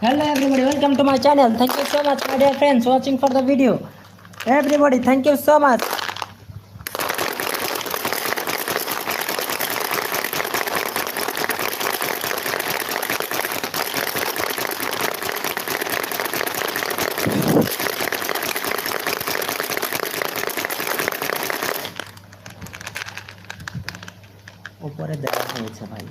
Hello everybody, welcome to my channel. Thank you so much my dear friends watching for the video. Everybody, thank you so much. উপরে দেওয়া হয়েছে ভাই।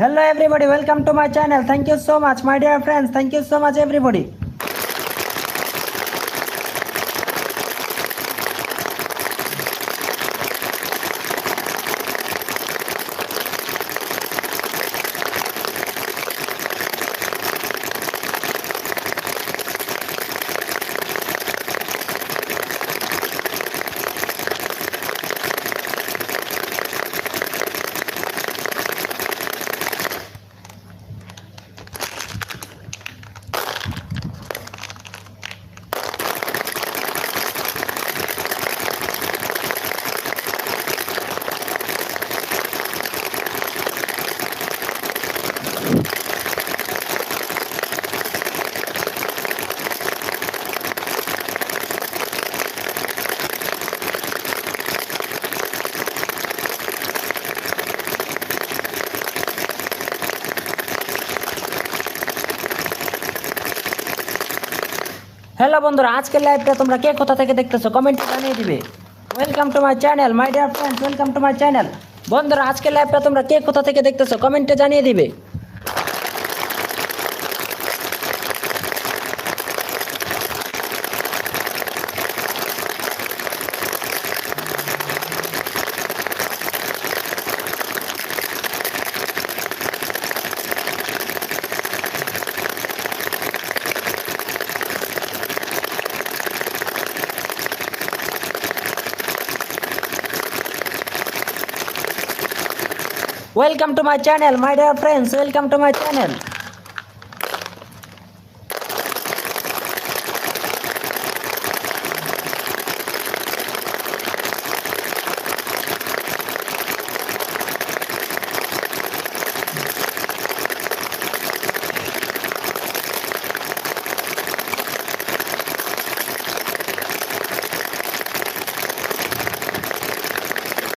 Hello everybody, welcome to my channel. Thank you so much my dear friends. Thank you so much everybody. Hello বন্ধুরা, আজকের লাইভটা তোমরা কে কোথা থেকে দেখতেছো কমেন্টে জানিয়ে দিবে। Welcome to my channel my dear friends, welcome to my channel. বন্ধুরা, আজকের লাইভটা তোমরা কে কোথা থেকে দেখতেছো কমেন্টে জানিয়ে দিবে। Welcome to my channel my dear friends, welcome to my channel.